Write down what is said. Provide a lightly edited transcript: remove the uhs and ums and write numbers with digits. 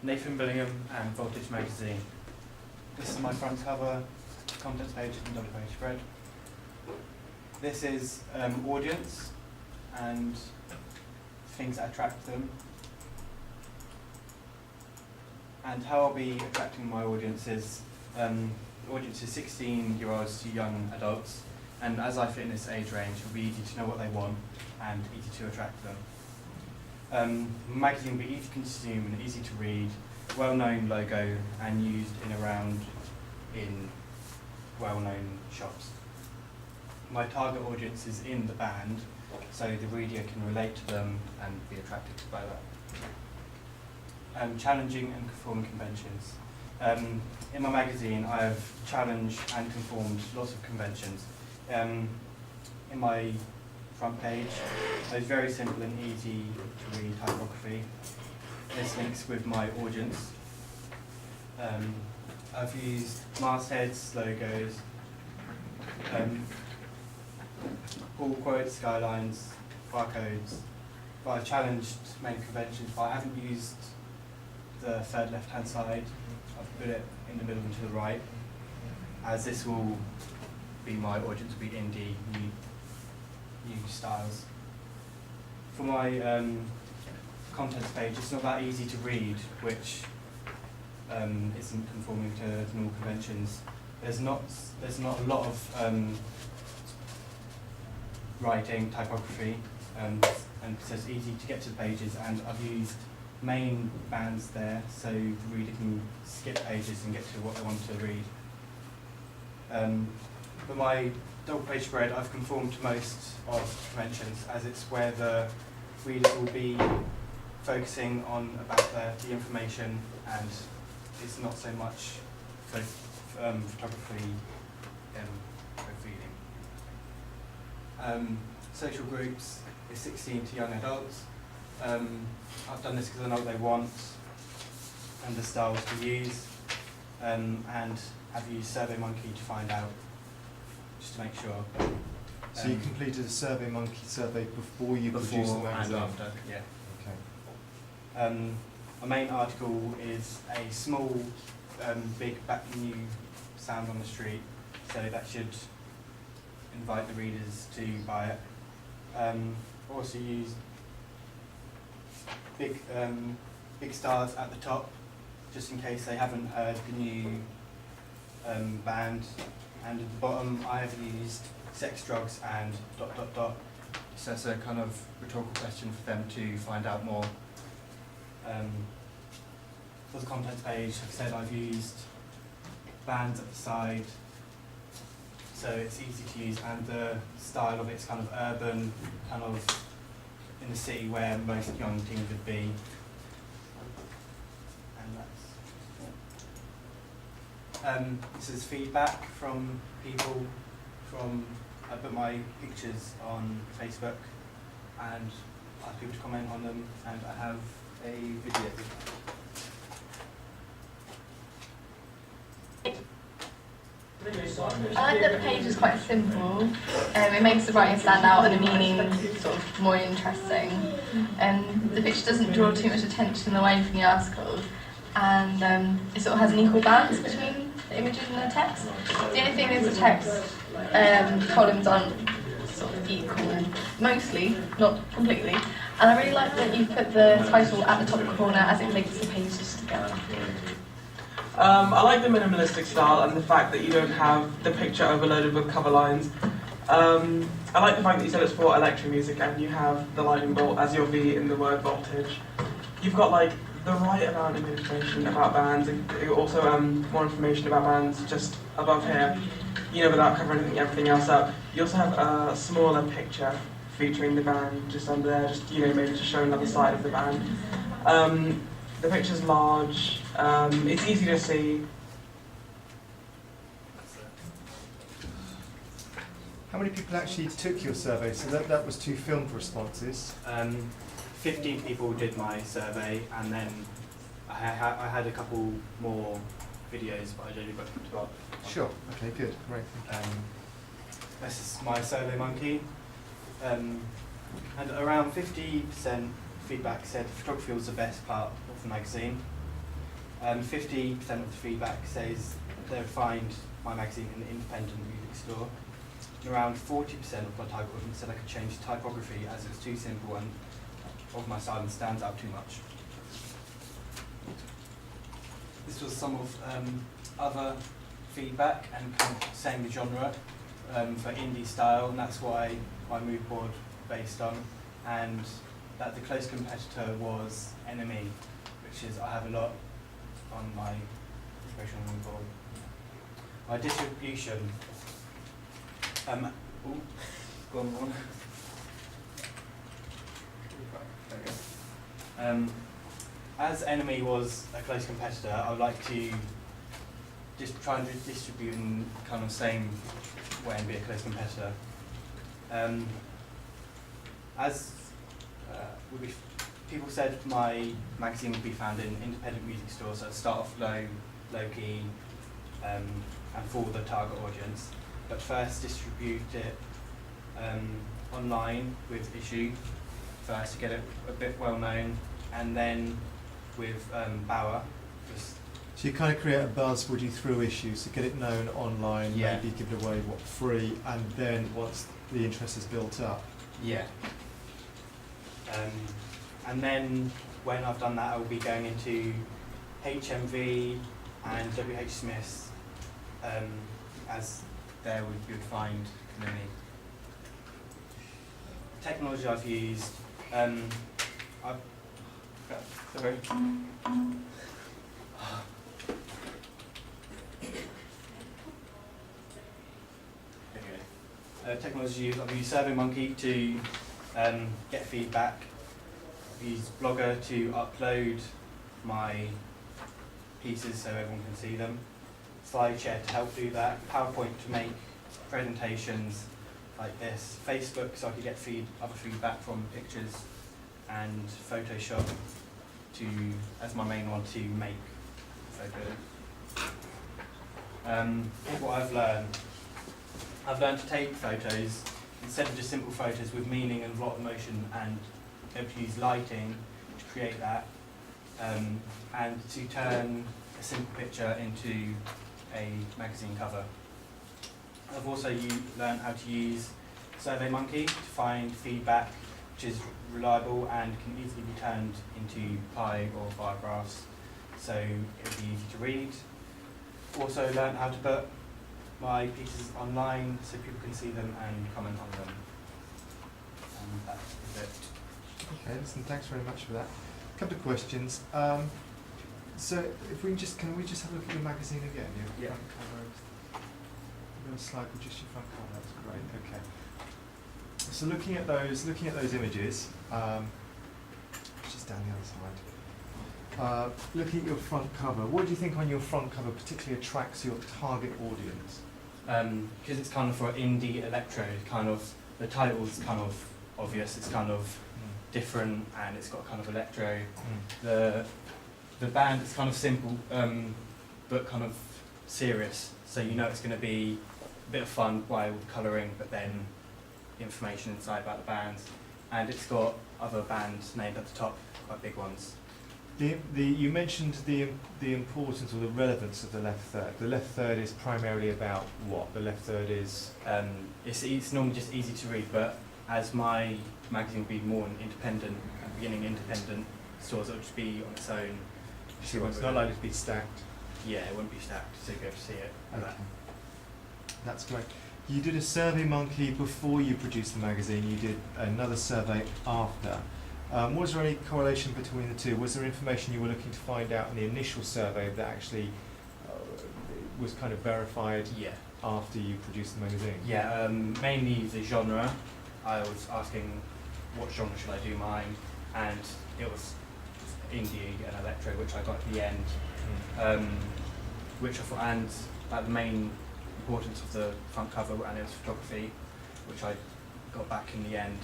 Nathan Billingham and Voltage magazine. This is my front cover, contents page and double page spread. This is audience and things that attract them. And how I'll be attracting my audience is, the audience is 16-year-olds to young adults, and as I fit in this age range, it'll be easy to know what they want and easy to attract them. Magazine will be easy to consume and easy to read, well-known logo and used in well-known shops. My target audience is in the band, so the reader can relate to them and be attracted by that. Challenging and conforming conventions. In my magazine, I have challenged and conformed lots of conventions. In my front page, it's very simple and easy to read typography. This links with my audience. I've used mastheads, logos, pull quotes, skylines, barcodes. But I've challenged many conventions, but I haven't used the third left-hand side. I've put it in the middle and to the right, as this will be my audience, will be indie, new styles. For my contents page, it's not that easy to read, which isn't conforming to normal conventions. There's not a lot of writing, typography, and so it's easy to get to the pages, and I've used main bands there, so the reader can skip pages and get to what they want to read. For my double page spread, I've conformed to most of conventions, as it's where the readers will be focusing on about the information, and it's not so much photography feeding. Social groups is 16 to young adults. I've done this because I know what they want and the styles to use, and have used SurveyMonkey to find out, just to make sure. So you completed a SurveyMonkey survey before you produced the magazine? And after, yeah. Okay. A main article is a small, big, new sound on the street, so that should invite the readers to buy it. Also used big stars at the top, just in case they haven't heard the new band. And at the bottom, I have used sex, drugs, and ... So that's a kind of rhetorical question for them to find out more. For the contents page, like I said, I've used bands at the side, so it's easy to use, and the style of it's kind of urban, kind of in the city where most young teens would be. And this is feedback from people. I put my pictures on Facebook and ask people to comment on them, and I have a video. I like that the page is quite simple. It makes the writing stand out and the meaning sort of more interesting. The picture doesn't draw too much attention away from the article, and it sort of has an equal balance between the images and the text. The only thing is the text columns aren't sort of equal, mostly, not completely. And I really like that you put the title at the top corner as it links the pages together. I like the minimalistic style and the fact that you don't have the picture overloaded with cover lines. I like the fact that you said it's for electro music and you have the lightning bolt as your V in the word voltage. You've got like the right amount of information about bands, and also more information about bands just above here, you know, without covering everything else up. You also have a smaller picture featuring the band just under there, just, you know, maybe just showing another side of the band. The picture's large, it's easy to see. How many people actually took your survey? So that was 2 filmed responses. 15 people did my survey, and then I had a couple more videos, but I only got to 12. Sure. Okay. Good. Great. This is my SurveyMonkey, and around 50% feedback said photography was the best part of the magazine. 50% of the feedback says they would find my magazine in an independent music store. And around 40% of my target audience said I could change typography as it's too simple and of my style and stands out too much. This was some of other feedback and kind of saying the genre for indie style, and that's what my mood board based on, and that the close competitor was NME, which is I have a lot on my inspirational mood board. My distribution. Go on. There we go. As NME was a close competitor, I would like to just try and distribute in kind of same way and be a close competitor. People said my magazine would be found in independent music stores, so I'd start off low key, and for the target audience. But first distribute it online with Issue first to get it a bit well known, and then with Bauer. So you kind of create a buzz, would you, through Issues to get it known online, Yeah. maybe give it away free, and then once the interest is built up. Yeah. And then when I've done that, I will be going into HMV and WH Smith's, as there you would find many. Technology I've used, sorry. Technology I've used SurveyMonkey to get feedback. I've used Blogger to upload my pieces so everyone can see them. SlideShare to help do that. PowerPoint to make presentations like this. Facebook so I could get other feedback from pictures, and Photoshop as my main one to make photos. What I've learned to take photos instead of just simple photos with meaning and a lot of emotion, and be able to use lighting to create that, and to turn a simple picture into a magazine cover. I've also learned how to use SurveyMonkey to find feedback which is reliable and can easily be turned into pie or bar graphs, so it'll be easy to read. Also learned how to put my pieces online so people can see them and comment on them. And that is it. Okay, listen, thanks very much for that. A couple of questions. So if we can we just have a look at your magazine again? Your front cover. You've got a slide with just your front cover. That's great. Okay. So looking at those images, just down the other side. Looking at your front cover, what do you think on your front cover particularly attracts your target audience? Because it's kind of for indie electro, kind of the title's kind of obvious. It's kind of different and it's got kind of electro. The band is kind of simple, but kind of serious. So you know it's going to be a bit of fun while colouring, but then information inside about the bands. And it's got other bands named at the top, quite big ones. You mentioned the importance or the relevance of the left third. The left third is primarily about what? The left third is... It's normally just easy to read, but as my magazine will be more independent, at the beginning independent stores, it'll just be on its own. Sure, it's not likely to be stacked. Yeah, it won't be stacked, so you'll be able to see it. Okay. That's great. You did a SurveyMonkey before you produced the magazine. You did another survey after. Was there any correlation between the two? Was there information you were looking to find out in the initial survey that actually was kind of verified after you produced the magazine? Yeah, mainly the genre. I was asking what genre should I do mine, and it was indie and electro, which I got at the end, which I thought, and like the main importance of the front cover, and it was photography, which I got back in the end.